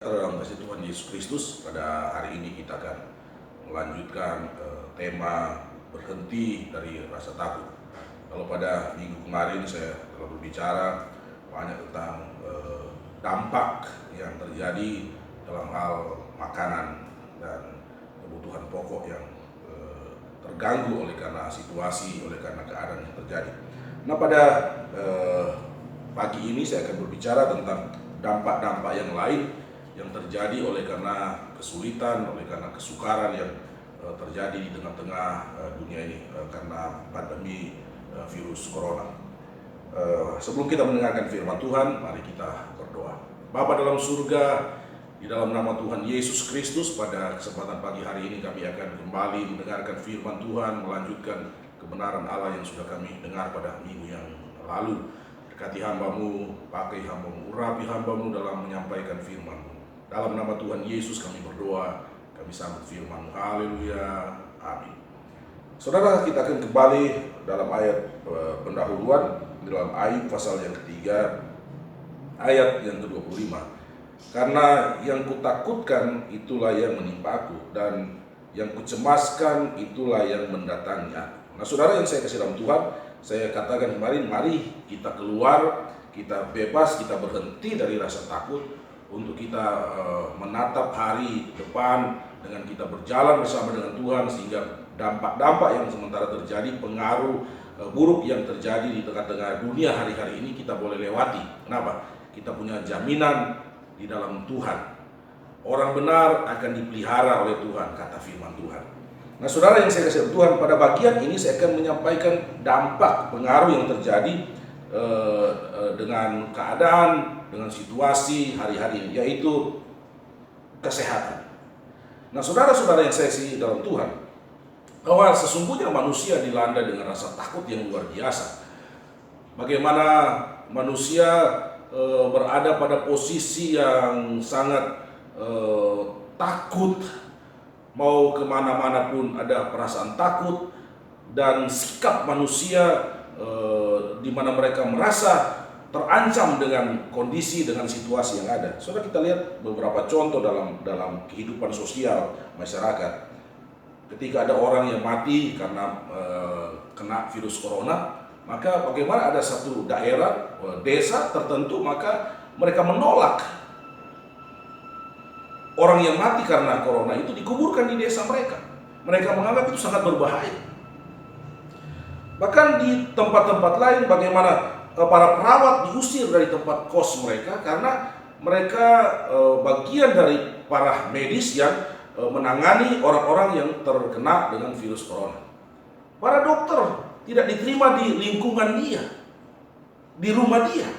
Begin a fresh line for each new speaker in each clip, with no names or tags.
sejahtera dalam kasih Tuhan Yesus Kristus. Pada hari ini kita akan melanjutkan tema berhenti dari rasa takut. Kalau pada minggu kemarin saya telah berbicara banyak tentang dampak yang terjadi dalam hal makanan dan kebutuhan pokok yang terganggu oleh karena situasi, oleh karena keadaan yang terjadi. Nah, pada pagi ini saya akan berbicara tentang dampak-dampak yang lain yang terjadi oleh karena kesulitan, oleh karena kesukaran yang terjadi di tengah-tengah dunia ini karena pandemi virus corona. Sebelum kita mendengarkan firman Tuhan, mari kita berdoa. Bapa dalam surga, di dalam nama Tuhan Yesus Kristus, pada kesempatan pagi hari ini kami akan kembali mendengarkan firman Tuhan, melanjutkan kebenaran Allah yang sudah kami dengar pada minggu yang lalu. Berkati hamba-Mu, pakai hamba-Mu, urapi hamba-Mu dalam menyampaikan firman-Mu. Dalam nama Tuhan Yesus kami berdoa, kami sambut firman-Mu. Haleluya, amin. Saudara, kita akan kembali dalam ayat pendahuluan, dalam Ayub pasal yang ketiga, ayat yang ke-25. Karena yang kutakutkan itulah yang menimpa aku, dan yang kucemaskan itulah yang mendatangi aku. Nah, saudara yang saya kasih dalam Tuhan, saya katakan kemarin, mari kita keluar, kita bebas, kita berhenti dari rasa takut untuk kita menatap hari depan dengan kita berjalan bersama dengan Tuhan, sehingga dampak-dampak yang sementara terjadi, pengaruh buruk yang terjadi di tengah-tengah dunia hari-hari ini kita boleh lewati. Kenapa? Kita punya jaminan di dalam Tuhan. Orang benar akan dipelihara oleh Tuhan, kata firman Tuhan. Nah, saudara yang saya kasih Tuhan, pada bagian ini saya akan menyampaikan dampak pengaruh yang terjadi dengan keadaan, dengan situasi hari-hari ini, yaitu kesehatan. Nah, saudara-saudara yang saya kasih dalam Tuhan, bahwa sesungguhnya manusia dilanda dengan rasa takut yang luar biasa. Bagaimana manusia berada pada posisi yang sangat takut, mau kemana-mana pun ada perasaan takut, dan sikap manusia di mana mereka merasa terancam dengan kondisi, dengan situasi yang ada. Saudara, kita lihat beberapa contoh dalam kehidupan sosial masyarakat. Ketika ada orang yang mati karena kena virus corona, maka bagaimana ada satu daerah, desa tertentu, maka mereka menolak orang yang mati karena corona itu dikuburkan di desa mereka. Mereka menganggap itu sangat berbahaya. Bahkan di tempat-tempat lain, bagaimana para perawat diusir dari tempat kos mereka karena mereka bagian dari para medis yang menangani orang-orang yang terkena dengan virus corona. Para dokter tidak diterima di lingkungan dia, di rumah dia,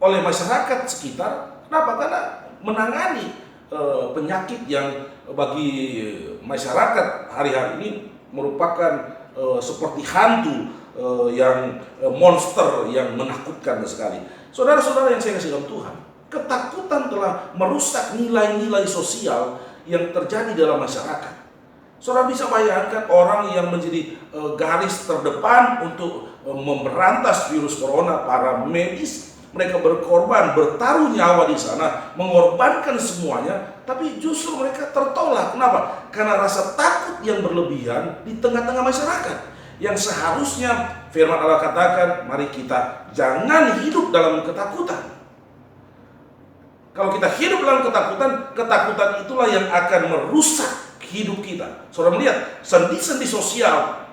oleh masyarakat sekitar. Kenapa? Karena menangani penyakit yang bagi masyarakat hari-hari ini merupakan seperti hantu, yang monster yang menakutkan sekali. Saudara-saudara yang saya kasih dalam Tuhan, ketakutan telah merusak nilai-nilai sosial yang terjadi dalam masyarakat. Saudara bisa bayangkan orang yang menjadi garis terdepan untuk memberantas virus corona, para medis, mereka berkorban, bertaruh nyawa di sana, mengorbankan semuanya, tapi justru mereka tertolak. Kenapa? Karena rasa takut yang berlebihan di tengah-tengah masyarakat. Yang seharusnya firman Allah katakan, mari kita jangan hidup dalam ketakutan. Kalau kita hidup dalam ketakutan, ketakutan itulah yang akan merusak hidup kita. Saudara melihat sendi-sendi sosial,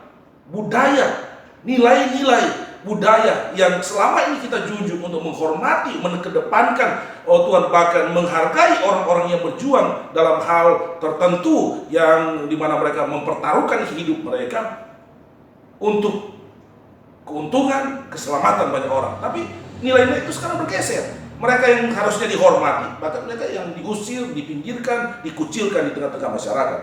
budaya, nilai-nilai budaya yang selama ini kita junjung untuk menghormati, mengedepankan, Tuhan bahkan menghargai orang-orang yang berjuang dalam hal tertentu yang dimana mereka mempertaruhkan hidup mereka untuk keuntungan, keselamatan banyak orang. Tapi nilai-nilai itu sekarang bergeser. Mereka yang harusnya dihormati, bahkan mereka yang diusir, dipinggirkan, dikucilkan di tengah-tengah masyarakat.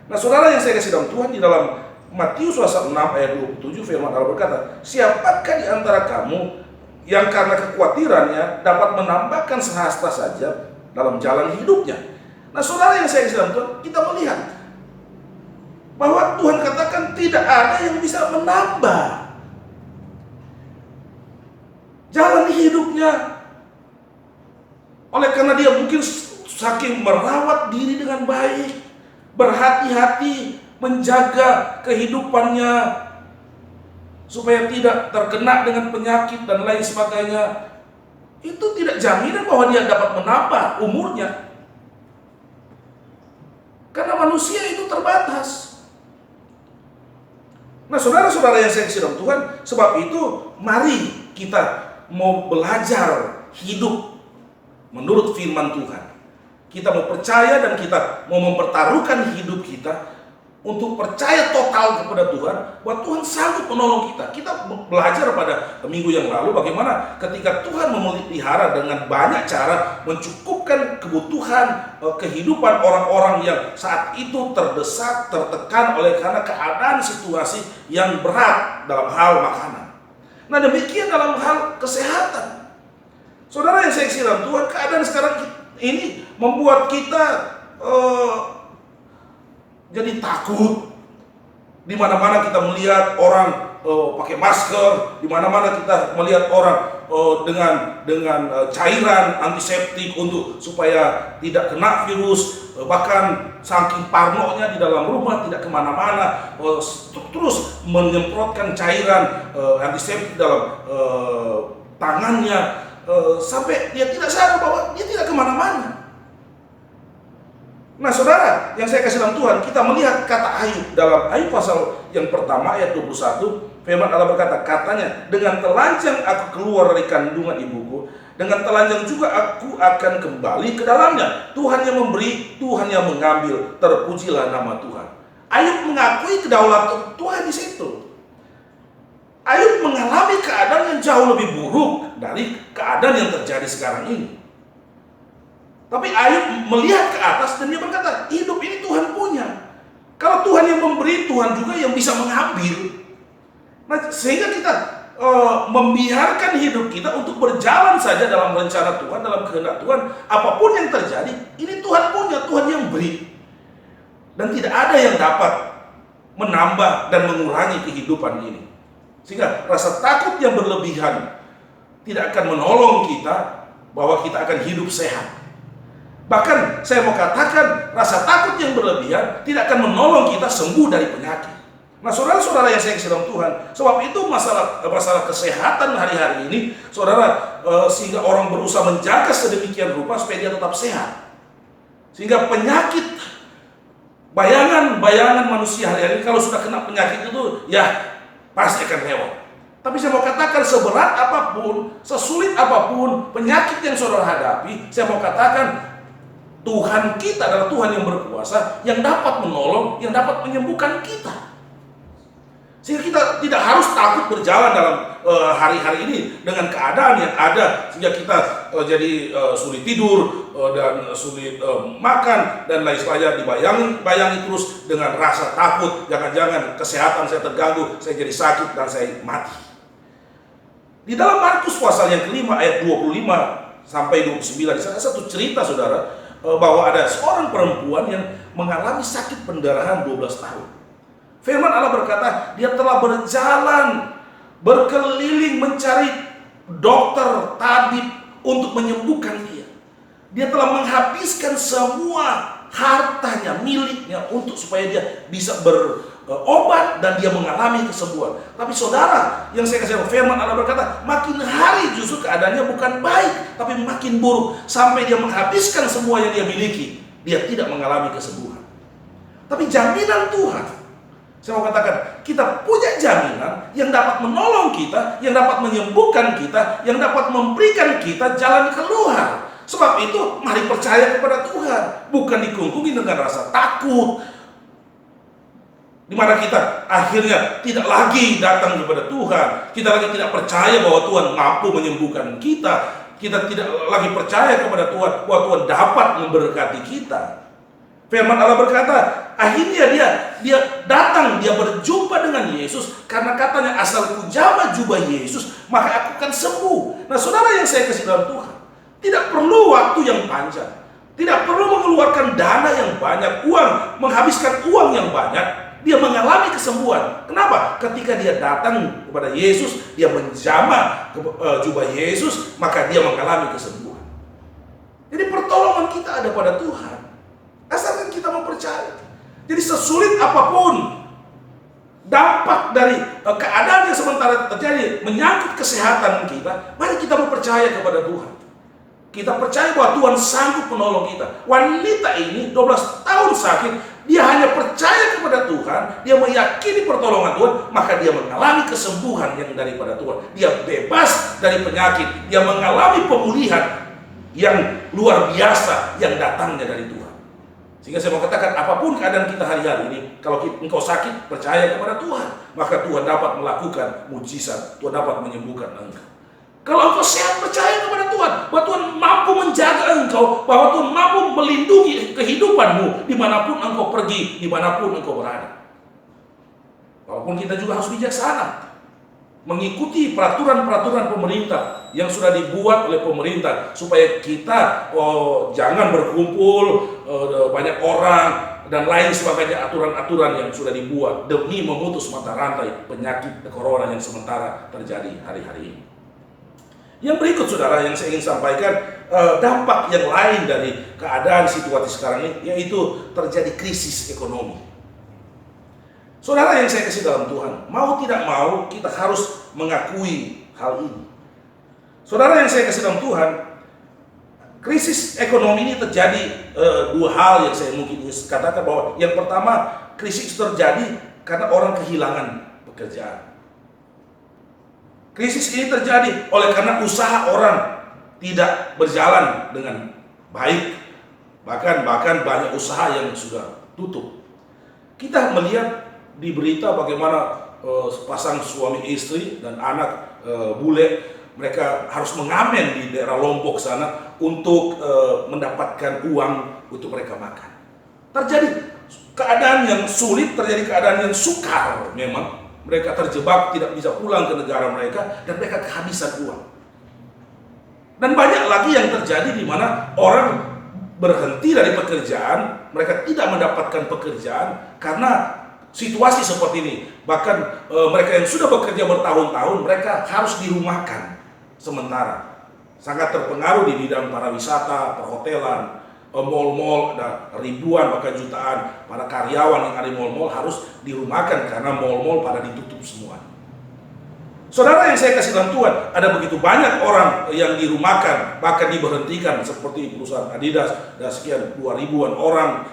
Nah, saudara yang saya kasih dalam Tuhan, di dalam Matius pasal 6 ayat 27 firman Allah berkata, siapakah di antara kamu yang karena kekhawatirannya dapat menambahkan sehasta saja dalam jalan hidupnya? Nah, saudara yang saya kasih dalam Tuhan, kita melihat bahwa Tuhan katakan tidak ada yang bisa menambah jalan hidupnya. Oleh karena dia mungkin saking merawat diri dengan baik, berhati-hati menjaga kehidupannya supaya tidak terkena dengan penyakit dan lain sebagainya, itu tidak jaminan bahwa dia dapat menambah umurnya. Karena manusia itu terbatas. Nah, saudara-saudara yang saya kasih dalam Tuhan, sebab itu mari kita mau belajar hidup menurut firman Tuhan. Kita mau percaya dan kita mau mempertaruhkan hidup kita untuk percaya total kepada Tuhan, bahwa Tuhan sanggup menolong kita. Kita belajar pada minggu yang lalu bagaimana ketika Tuhan memelihara dengan banyak cara mencukupkan kebutuhan kehidupan orang-orang yang saat itu terdesak, tertekan oleh karena keadaan situasi yang berat dalam hal makanan. Nah, demikian dalam hal kesehatan. Saudara yang saya kasih dalam Tuhan, keadaan sekarang ini membuat kita jadi takut. Di mana-mana kita melihat orang pakai masker, di mana-mana kita melihat orang dengan cairan antiseptik untuk supaya tidak kena virus, bahkan saking parnonya di dalam rumah tidak kemana-mana, terus menyemprotkan cairan antiseptik dalam tangannya, sampai dia tidak sadar bahwa dia tidak kemana-mana. Nah, saudara yang saya kasih dalam Tuhan, kita melihat kata Ayub dalam Ayub pasal yang pertama ayat 21, firman Allah berkata, katanya, dengan telanjang aku keluar dari kandungan ibuku, dengan telanjang juga aku akan kembali ke dalamnya. Tuhan yang memberi, Tuhan yang mengambil, terpujilah nama Tuhan. Ayub mengakui kedaulatan Tuhan di situ. Ayub mengalami keadaan yang jauh lebih buruk dari keadaan yang terjadi sekarang ini. Tapi Ayub melihat ke atas dan dia berkata, hidup ini Tuhan punya. Kalau Tuhan yang memberi, Tuhan juga yang bisa mengambil. Nah, sehingga kita membiarkan hidup kita untuk berjalan saja dalam rencana Tuhan, dalam kehendak Tuhan. Apapun yang terjadi, ini Tuhan punya, Tuhan yang beri. Dan tidak ada yang dapat menambah dan mengurangi kehidupan ini. Sehingga rasa takut yang berlebihan tidak akan menolong kita bahwa kita akan hidup sehat. Bahkan saya mau katakan, rasa takut yang berlebihan tidak akan menolong kita sembuh dari penyakit. Nah, saudara-saudara yang saya kasih dalam Tuhan, sebab itu masalah kesehatan hari-hari ini, saudara, sehingga orang berusaha menjaga sedemikian rupa supaya dia tetap sehat. Sehingga penyakit, bayangan manusia hari-hari ini kalau sudah kena penyakit itu, ya pasti akan lewat. Tapi saya mau katakan, seberat apapun, sesulit apapun penyakit yang saudara hadapi, saya mau katakan, Tuhan kita adalah Tuhan yang berkuasa, yang dapat menolong, yang dapat menyembuhkan kita. Sehingga kita tidak harus takut berjalan dalam hari-hari ini dengan keadaan yang ada, sehingga kita jadi sulit tidur dan sulit makan dan lain sebagainya, dibayangi terus dengan rasa takut, jangan-jangan kesehatan saya terganggu, saya jadi sakit dan saya mati. Di dalam Markus pasal yang kelima ayat 25 sampai 29, di sana satu cerita, saudara, bahwa ada seorang perempuan yang mengalami sakit pendarahan 12 tahun. Firman Allah berkata, dia telah berjalan berkeliling mencari dokter, tabib untuk menyembuhkan dia. Dia telah menghabiskan semua hartanya, miliknya untuk supaya dia bisa berobat dan dia mengalami kesembuhan. Tapi saudara yang saya kasih firman Allah berkata, makin hari justru keadaannya bukan baik, tapi makin buruk, sampai dia menghabiskan semua yang dia miliki, dia tidak mengalami kesembuhan. Tapi jaminan Tuhan, saya mau katakan, kita punya jaminan yang dapat menolong kita, yang dapat menyembuhkan kita, yang dapat memberikan kita jalan keluar. Sebab itu mari percaya kepada Tuhan, bukan dikungkungi dengan rasa takut, di mana kita akhirnya tidak lagi datang kepada Tuhan, kita lagi tidak percaya bahwa Tuhan mampu menyembuhkan kita, kita tidak lagi percaya kepada Tuhan bahwa Tuhan dapat memberkati kita. Firman Allah berkata, akhirnya dia datang, dia berjumpa dengan Yesus, karena katanya, asal ku jamah jubah Yesus, maka aku akan sembuh. Nah, saudara yang saya kasih dalam Tuhan, tidak perlu waktu yang panjang, tidak perlu mengeluarkan dana yang banyak, menghabiskan uang yang banyak, dia mengalami kesembuhan. Kenapa? Ketika dia datang kepada Yesus, dia menjamah jubah Yesus, maka dia mengalami kesembuhan. Jadi pertolongan kita ada pada Tuhan, asalkan kita mau percaya. Jadi sesulit apapun dampak dari keadaan yang sementara terjadi menyangkut kesehatan kita, mari kita percaya kepada Tuhan. Kita percaya bahwa Tuhan sanggup menolong kita. Wanita ini 12 tahun sakit, dia hanya percaya kepada Tuhan, dia meyakini pertolongan Tuhan, maka dia mengalami kesembuhan yang daripada Tuhan. Dia bebas dari penyakit, dia mengalami pemulihan yang luar biasa yang datangnya dari Tuhan. Sehingga saya mau katakan, apapun keadaan kita hari-hari ini, kalau engkau sakit, percaya kepada Tuhan, maka Tuhan dapat melakukan mujizat, Tuhan dapat menyembuhkan engkau. Kalau engkau sehat, percaya kepada Tuhan, bahwa Tuhan mampu menjaga engkau, bahwa Tuhan mampu melindungi kehidupanmu, dimanapun engkau pergi, dimanapun engkau berada. Walaupun kita juga harus bijaksana, mengikuti peraturan-peraturan pemerintah yang sudah dibuat oleh pemerintah, supaya kita jangan berkumpul banyak orang dan lain sebagainya, aturan-aturan yang sudah dibuat demi memutus mata rantai penyakit corona yang sementara terjadi hari-hari ini. Yang berikut saudara yang saya ingin sampaikan, dampak yang lain dari keadaan situasi sekarang ini, yaitu terjadi krisis ekonomi. Saudara yang saya kasih dalam Tuhan, mau tidak mau kita harus mengakui hal ini. Saudara yang saya kasih dalam Tuhan, krisis ekonomi ini terjadi dua hal yang saya mungkin katakan, bahwa yang pertama, krisis terjadi karena orang kehilangan pekerjaan. Krisis ini terjadi oleh karena usaha orang tidak berjalan dengan baik. Bahkan banyak usaha yang sudah tutup. Kita melihat di berita bagaimana sepasang suami istri dan anak bule, mereka harus mengamen di daerah Lombok sana untuk mendapatkan uang untuk mereka makan. Terjadi keadaan yang sulit, terjadi keadaan yang sukar memang. Mereka terjebak, tidak bisa pulang ke negara mereka, dan mereka kehabisan uang. Dan banyak lagi yang terjadi di mana orang berhenti dari pekerjaan, mereka tidak mendapatkan pekerjaan karena situasi seperti ini. Bahkan mereka yang sudah bekerja bertahun-tahun, mereka harus dirumahkan sementara. Sangat terpengaruh di bidang pariwisata, perhotelan, mal-mal, ada ribuan bahkan jutaan para karyawan yang ada di mal-mal harus dirumahkan karena mal-mal pada ditutup semua. Saudara yang saya kasih dalam Tuhan, ada begitu banyak orang yang dirumahkan, bahkan diberhentikan, seperti perusahaan Adidas dan sekian 2.000-an orang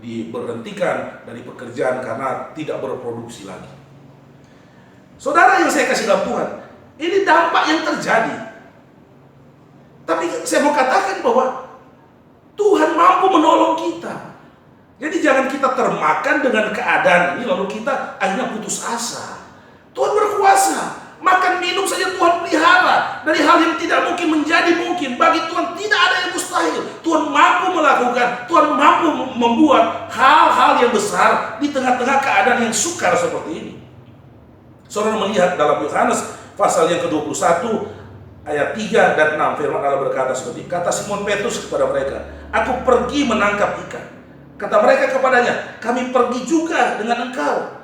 diberhentikan dari pekerjaan karena tidak berproduksi lagi. Saudara yang saya kasih dalam Tuhan, ini dampak yang terjadi. Tapi saya mau katakan bahwa Tuhan mampu menolong kita. Jadi jangan kita termakan dengan keadaan ini lalu kita akhirnya putus asa. Tuhan berkuasa. Makan minum saja Tuhan pelihara. Dari hal yang tidak mungkin menjadi mungkin. Bagi Tuhan tidak ada yang mustahil. Tuhan mampu melakukan, Tuhan mampu membuat hal-hal yang besar di tengah-tengah keadaan yang sukar seperti ini. Saudara melihat dalam Yohanes pasal yang ke-21 ayat 3 dan 6, firman Allah berkata seperti, kata Simon Petrus kepada mereka, aku pergi menangkap ikan. Kata mereka kepadanya, kami pergi juga dengan engkau.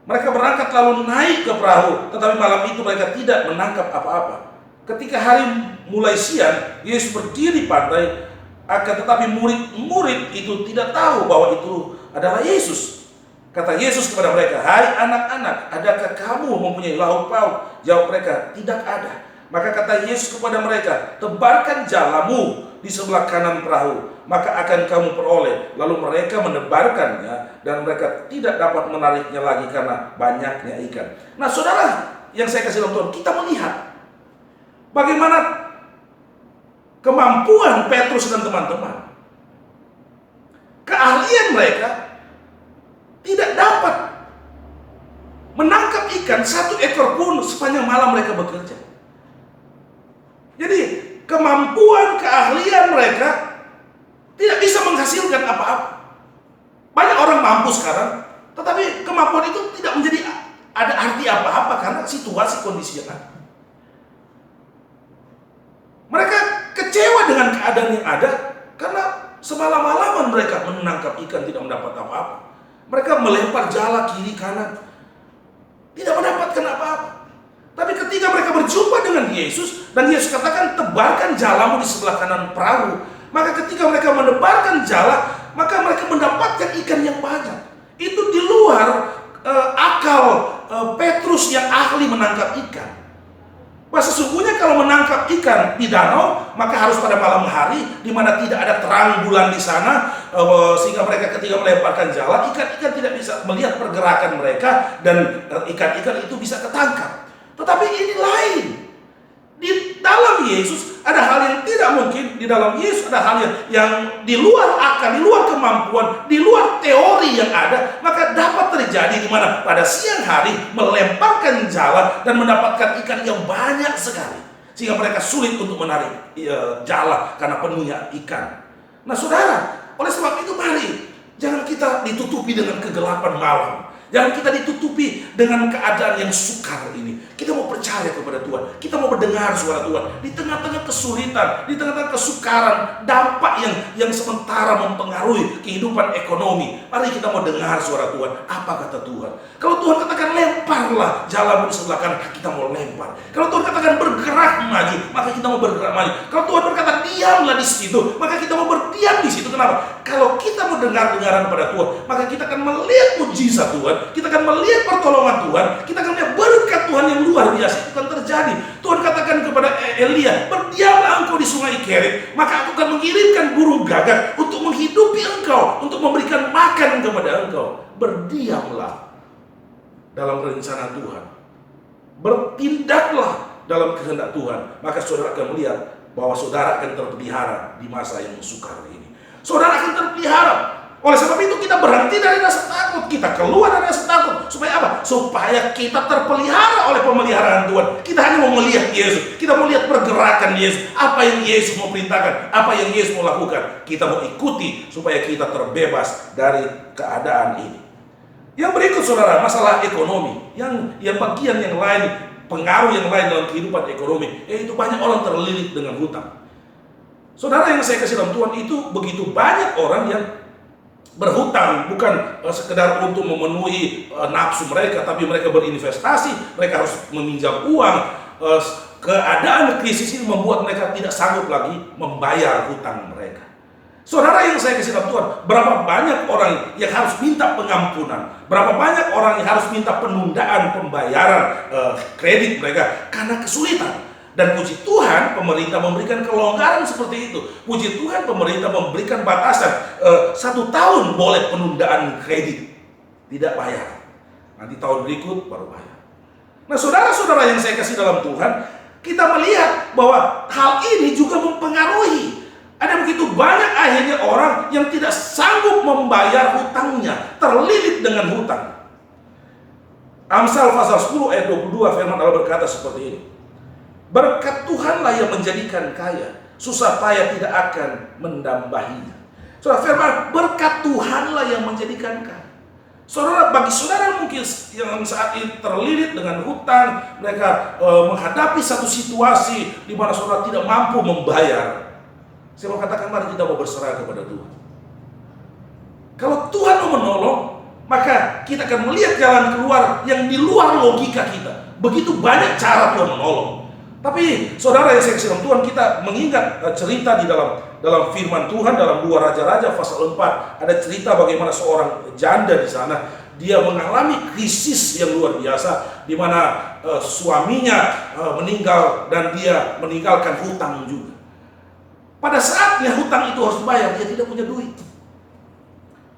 Mereka berangkat lalu naik ke perahu, tetapi malam itu mereka tidak menangkap apa-apa. Ketika hari mulai siang, Yesus berdiri di pantai, akan tetapi murid-murid itu tidak tahu bahwa itu adalah Yesus. Kata Yesus kepada mereka, hai anak-anak, adakah kamu mempunyai lauk pauk? Jawab mereka, tidak ada. Maka kata Yesus kepada mereka, tebarkan jalamu di sebelah kanan perahu, maka akan kamu peroleh. Lalu mereka menebarkannya dan mereka tidak dapat menariknya lagi karena banyaknya ikan. Nah saudara yang saya kasih dalam Tuhan, kita melihat bagaimana kemampuan Petrus dan teman-teman. Keahlian mereka tidak dapat menangkap ikan satu ekor pun sepanjang malam mereka bekerja. Jadi kemampuan, keahlian mereka tidak bisa menghasilkan apa-apa. Banyak orang mampu sekarang, tetapi kemampuan itu tidak menjadi ada arti apa-apa karena situasi kondisi yang ada. Mereka kecewa dengan keadaan yang ada karena semalam-malaman mereka menangkap ikan tidak mendapat apa-apa. Mereka melempar jala kiri kanan, tidak mendapatkan apa-apa. Tapi ketika mereka berjumpa dengan Yesus, dan Yesus katakan, tebarkan jalamu di sebelah kanan perahu. Maka ketika mereka menebarkan jala, maka mereka mendapatkan ikan yang banyak. Itu di luar akal Petrus yang ahli menangkap ikan. Bahwa sesungguhnya kalau menangkap ikan di danau, maka harus pada malam hari, di mana tidak ada terang bulan di sana, sehingga mereka ketika melemparkan jala, ikan-ikan tidak bisa melihat pergerakan mereka, dan ikan-ikan itu bisa ketangkap. Tetapi ini lain. Di dalam Yesus ada hal yang tidak mungkin. Di dalam Yesus ada hal yang di luar akal, di luar kemampuan, di luar teori yang ada. Maka dapat terjadi di mana pada siang hari melemparkan jala dan mendapatkan ikan yang banyak sekali, sehingga mereka sulit untuk menarik jala karena penuhnya ikan. Nah saudara, oleh sebab itu mari jangan kita ditutupi dengan kegelapan malam. Jangan kita ditutupi dengan keadaan yang sukar ini. Kita mau percaya kepada Tuhan. Kita mau mendengar suara Tuhan. Di tengah-tengah kesulitan, di tengah-tengah kesukaran, dampak yang sementara mempengaruhi kehidupan ekonomi. Mari kita mau dengar suara Tuhan. Apa kata Tuhan? Kalau Tuhan katakan lemparlah jalamu di sebelah kanan, kita mau lempar. Kalau Tuhan katakan bergerak maju, maka kita mau bergerak maju. Kalau Tuhan berkata diamlah di situ, maka kita mau berdiam di situ. Kenapa? Kalau kita mau dengar-dengaran pada Tuhan, maka kita akan melihat mujizat Tuhan. Kita akan melihat pertolongan Tuhan. Kita akan melihat berkat Tuhan yang luar biasa itu akan terjadi. Tuhan katakan kepada Elia, berdiamlah engkau di sungai Kerit, maka aku akan mengirimkan burung gagak untuk menghidupi engkau, untuk memberikan makan kepada engkau. Berdiamlah dalam rencana Tuhan. Bertindaklah dalam kehendak Tuhan. Maka saudara akan melihat bahwa saudara akan terpelihara di masa yang sukar ini. Saudara akan terpelihara. Oleh sebab itu kita berhenti dari rasa takut. Kita keluar dari rasa takut. Supaya apa? Supaya kita terpelihara oleh pemeliharaan Tuhan. Kita hanya mau melihat Yesus. Kita mau lihat pergerakan Yesus. Apa yang Yesus mau perintahkan. Apa yang Yesus mau lakukan. Kita mau ikuti supaya kita terbebas dari keadaan ini. Yang berikut saudara, masalah ekonomi. Yang bagian yang lain, pengaruh yang lain dalam kehidupan ekonomi, yaitu banyak orang terlilit dengan hutang. Saudara yang saya kasih dalam Tuhan, itu begitu banyak orang yang berhutang, bukan sekedar untuk memenuhi nafsu mereka, tapi mereka berinvestasi, mereka harus meminjam uang. Keadaan krisis ini membuat mereka tidak sanggup lagi membayar hutang mereka. Saudara yang saya kasih dalam Tuhan, berapa banyak orang yang harus minta pengampunan, berapa banyak orang yang harus minta penundaan pembayaran kredit mereka karena kesulitan. Dan puji Tuhan, pemerintah memberikan kelonggaran seperti itu. Puji Tuhan, pemerintah memberikan batasan 1 tahun boleh penundaan kredit, tidak bayar. Nanti tahun berikut baru bayar. Nah saudara-saudara yang saya kasih dalam Tuhan, kita melihat bahwa hal ini juga mempengaruhi. Ada begitu banyak akhirnya orang yang tidak sanggup membayar hutangnya, terlilit dengan hutang. Amsal pasal 10 ayat 22 firman Allah berkata seperti ini. Berkat Tuhanlah yang menjadikan kaya, susah payah tidak akan mendambahinya. Saudara, firman berkat Tuhanlah yang menjadikan kaya. Saudara, bagi saudara mungkin yang saat ini terlilit dengan hutang, mereka menghadapi satu situasi di mana saudara tidak mampu membayar. Saya mau katakan, mari kita mau berserah kepada Tuhan. Kalau Tuhan mau menolong, maka kita akan melihat jalan keluar yang di luar logika kita. Begitu banyak cara Tuhan menolong. Tapi saudara yang saya kasih dalam Tuhan, kita mengingat cerita di dalam firman Tuhan dalam 2 Raja-Raja pasal 4. Ada cerita bagaimana seorang janda di sana, dia mengalami krisis yang luar biasa, di mana suaminya meninggal dan dia meninggalkan hutang juga. Pada saatnya hutang itu harus dibayar, dia tidak punya duit.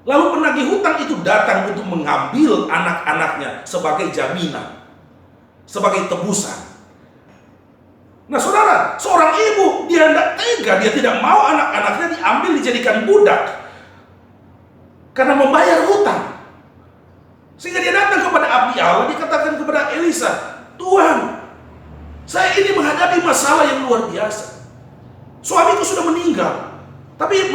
Lalu penagih hutang itu datang untuk mengambil anak-anaknya sebagai jaminan, sebagai tebusan. Nah saudara, seorang ibu, dia tidak tega, dia tidak mau anak-anaknya diambil dijadikan budak karena membayar hutang. Sehingga dia datang kepada abdi Allah, dia katakan kepada Elisa, Tuhan, saya ini menghadapi masalah yang luar biasa. Suamiku sudah meninggal, tapi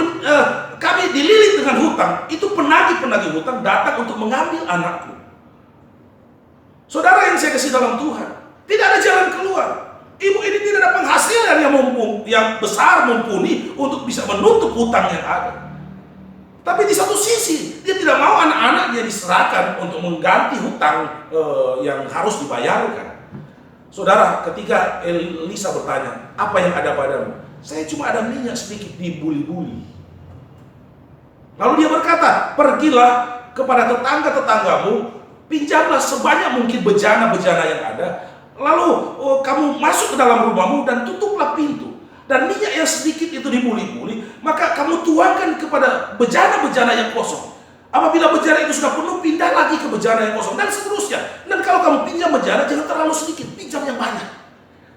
kami dililit dengan hutang. Itu penagih-penagih hutang datang untuk mengambil anakku. Saudara yang saya kasih dalam Tuhan, tidak ada jalan keluar. Ibu ini tidak ada penghasilan yang besar mumpuni untuk bisa menutup hutang yang ada. Tapi di satu sisi, dia tidak mau anak-anaknya diserahkan untuk mengganti hutang yang harus dibayarkan. Saudara, ketika Elisa bertanya, apa yang ada padamu? Saya cuma ada minyak sedikit, dibuli-buli. Lalu dia berkata, pergilah kepada tetangga-tetanggamu, pinjamlah sebanyak mungkin bejana-bejana yang ada, lalu kamu masuk ke dalam rumahmu dan tutuplah pintu. Dan minyak yang sedikit itu dibuli-buli, maka kamu tuangkan kepada bejana-bejana yang kosong. Apabila bejana itu sudah penuh, pindah lagi ke bejana yang kosong, dan seterusnya. Dan kalau kamu pinjam bejana, jangan terlalu sedikit, pinjam yang banyak.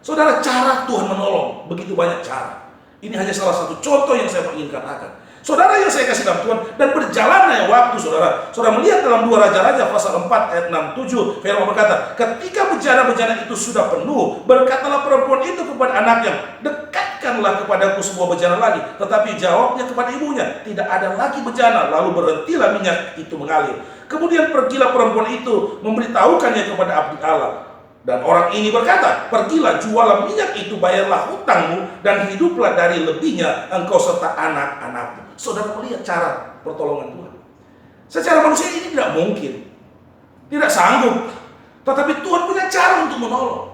Saudara, cara Tuhan menolong, begitu banyak cara. Ini hanya salah satu contoh yang saya ingin katakan. Saudara yang saya kasih dalam Tuhan, dan berjalannya waktu, saudara melihat dalam 2 Raja-Raja pasal 4 ayat 6-7, firman berkata, ketika bejana-bejana itu sudah penuh, berkatalah perempuan itu kepada anaknya, dekatkanlah kepadaku sebuah bejana lagi. Tetapi jawabnya kepada ibunya, tidak ada lagi bejana. Lalu berhentilah minyak itu mengalir. Kemudian pergilah perempuan itu, memberitahukannya kepada abdi Allah. Dan orang ini berkata, pergilah, jualah minyak itu, bayarlah hutangmu, dan hiduplah dari lebihnya engkau serta anak-anakmu. Saudara melihat cara pertolongan Tuhan. Secara manusia ini tidak mungkin, tidak sanggup. Tetapi Tuhan punya cara untuk menolong.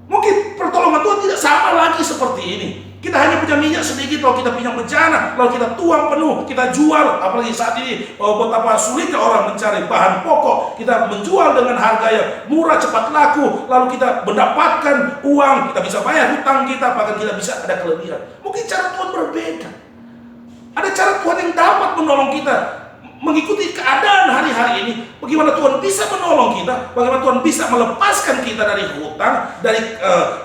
Mungkin pertolongan Tuhan tidak sama lagi seperti ini. Kita hanya punya minyak sedikit, lalu kita pinjam bejana, lalu kita tuang penuh, kita jual. Apalagi saat ini, betapa sulitnya orang mencari bahan pokok. Kita menjual dengan harga yang murah, cepat laku, lalu kita mendapatkan uang, kita bisa bayar hutang kita, bahkan kita bisa ada kelebihan. Mungkin cara Tuhan berbeda. Ada cara Tuhan yang dapat menolong kita mengikuti keadaan hari-hari ini. Bagaimana Tuhan bisa menolong kita, bagaimana Tuhan bisa melepaskan kita dari hutang,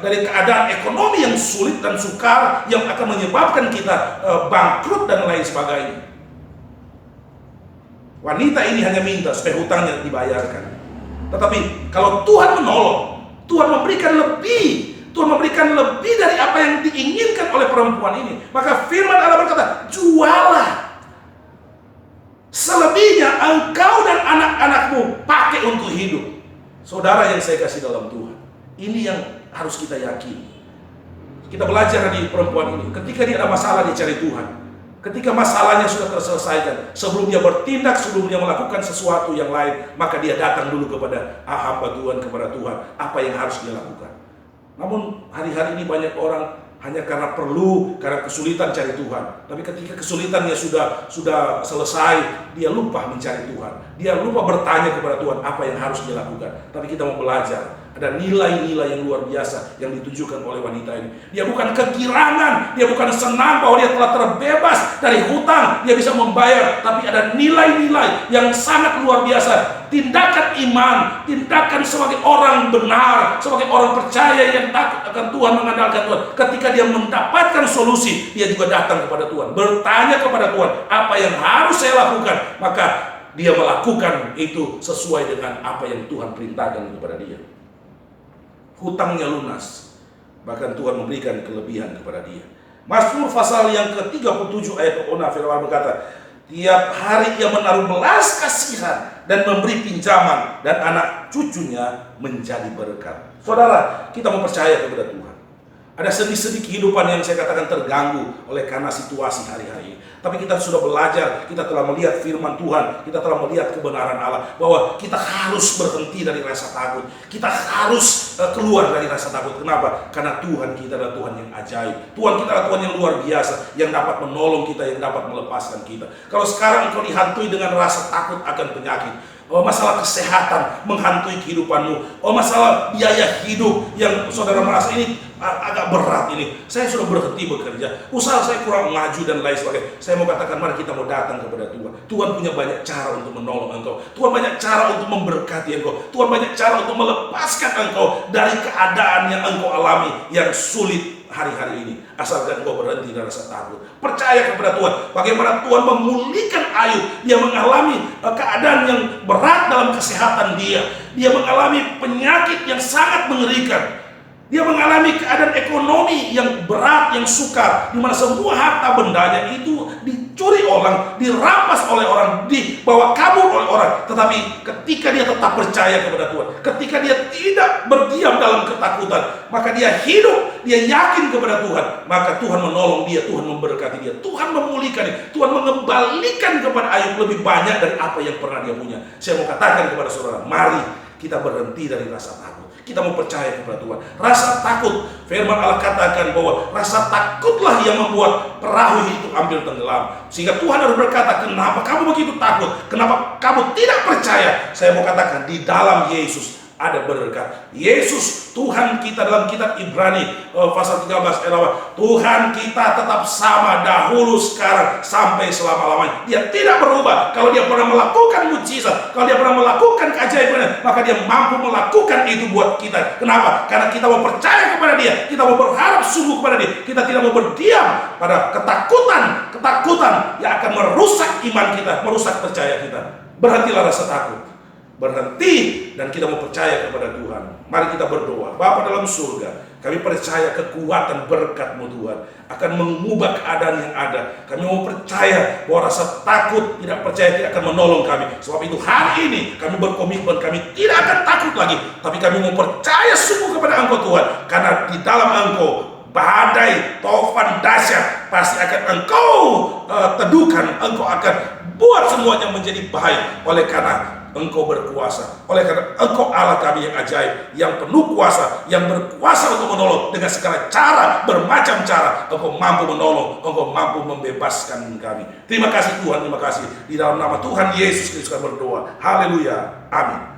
dari keadaan ekonomi yang sulit dan sukar yang akan menyebabkan kita bangkrut dan lain sebagainya. Wanita ini hanya minta supaya hutangnya dibayarkan. Tetapi kalau Tuhan menolong, Tuhan memberikan lebih. Tuhan memberikan lebih dari apa yang diinginkan oleh perempuan ini. Maka firman Allah berkata, jualah. Selebihnya engkau dan anak-anakmu pakai untuk hidup. Saudara yang saya kasih dalam Tuhan, ini yang harus kita yakini. Kita belajar dari perempuan ini. Ketika dia ada masalah, dia cari Tuhan. Ketika masalahnya sudah terselesaikan, sebelum dia bertindak, sebelum dia melakukan sesuatu yang lain, maka dia datang dulu kepada hamba Tuhan, kepada Tuhan, apa yang harus dia lakukan. Namun hari-hari ini banyak orang hanya karena perlu, karena kesulitan cari Tuhan. Tapi ketika kesulitannya sudah selesai, dia lupa mencari Tuhan. Dia lupa bertanya kepada Tuhan apa yang harus dia lakukan. Tapi kita mau belajar. Ada nilai-nilai yang luar biasa yang ditujukan oleh wanita ini. Dia bukan kegirangan, dia bukan senang bahwa dia telah terbebas dari hutang, dia bisa membayar. Tapi ada nilai-nilai yang sangat luar biasa. Tindakan iman, tindakan sebagai orang benar, sebagai orang percaya yang takut akan Tuhan, mengandalkan Tuhan. Ketika dia mendapatkan solusi, dia juga datang kepada Tuhan, bertanya kepada Tuhan, apa yang harus saya lakukan? Maka dia melakukan itu sesuai dengan apa yang Tuhan perintahkan kepada dia. Hutangnya lunas, bahkan Tuhan memberikan kelebihan kepada dia. Mazmur pasal yang ke-37 ayat 6, firman berkata, tiap hari ia menaruh belas kasihan dan memberi pinjaman, dan anak cucunya menjadi berkat. Saudara, kita mau percaya kepada Tuhan. Ada sendi-sendi kehidupan yang saya katakan terganggu oleh karena situasi hari-hari ini. Tapi kita sudah belajar, kita telah melihat firman Tuhan, kita telah melihat kebenaran Allah, bahwa kita harus berhenti dari rasa takut. Kita harus keluar dari rasa takut. Kenapa? Karena Tuhan kita adalah Tuhan yang ajaib. Tuhan kita adalah Tuhan yang luar biasa, yang dapat menolong kita, yang dapat melepaskan kita. Kalau sekarang engkau dihantui dengan rasa takut akan penyakit, masalah kesehatan menghantui kehidupanmu, masalah biaya hidup yang saudara merasa ini agak berat ini, saya sudah berhenti bekerja, usaha saya kurang maju dan lain sebagainya. Saya mau katakan, mari kita mau datang kepada Tuhan. Tuhan punya banyak cara untuk menolong engkau. Tuhan banyak cara untuk memberkati engkau. Tuhan banyak cara untuk melepaskan engkau dari keadaan yang engkau alami yang sulit hari-hari ini, asalkan engkau berhenti dari rasa takut. Percaya kepada Tuhan. Bagaimana Tuhan memulihkan Ayub. Dia mengalami keadaan yang berat dalam kesehatan dia. Dia mengalami penyakit yang sangat mengerikan. Dia mengalami keadaan ekonomi yang berat, yang sukar, di mana semua harta bendanya itu dicuri orang, dirampas oleh orang, dibawa kabur oleh orang. Tetapi ketika dia tetap percaya kepada Tuhan, ketika dia tidak berdiam dalam ketakutan, maka dia hidup, dia yakin kepada Tuhan, maka Tuhan menolong dia, Tuhan memberkati dia, Tuhan memulihkan dia, Tuhan mengembalikan kepada Ayub lebih banyak dari apa yang pernah dia punya. Saya mau katakan kepada saudara, mari kita berhenti dari rasa takut. kita mau percaya kepada Tuhan. Rasa takut, firman Allah katakan bahwa rasa takutlah yang membuat perahu itu hampir tenggelam. Sehingga Tuhan harus berkata, kenapa kamu begitu takut? Kenapa kamu tidak percaya? Saya mau katakan, di dalam Yesus ada berkat. Yesus Tuhan kita dalam kitab Ibrani pasal 13 ayat 8, Tuhan kita tetap sama dahulu, sekarang, sampai selama-lamanya. Dia tidak berubah. Kalau dia pernah melakukan mujizat, kalau dia pernah melakukan keajaiban, maka dia mampu melakukan itu buat kita. Kenapa? Karena kita mau percaya kepada dia, kita mau berharap sungguh kepada dia. Kita tidak mau berdiam pada ketakutan yang akan merusak iman kita, merusak percaya kita. Berhentilah rasa takut, berhenti, dan kita mau percaya kepada Tuhan. Mari kita berdoa. Bapa dalam surga, kami percaya kekuatan berkat-Mu Tuhan akan mengubah keadaan yang ada. Kami mau percaya bahwa rasa takut, tidak percaya tidak akan menolong kami. Sebab itu hari ini kami berkomitmen, kami tidak akan takut lagi, tapi kami mau percaya sungguh kepada Engkau Tuhan. Karena di dalam Engkau badai, tofan dahsyat pasti akan Engkau teduhkan. Engkau akan buat semuanya menjadi baik. Oleh karena Engkau berkuasa, oleh karena Engkau Allah kami yang ajaib, yang penuh kuasa, yang berkuasa untuk menolong dengan segala cara, bermacam cara. Engkau mampu menolong, Engkau mampu membebaskan kami. Terima kasih Tuhan, terima kasih. Di dalam nama Tuhan Yesus Kristus kami berdoa. Haleluya, amin.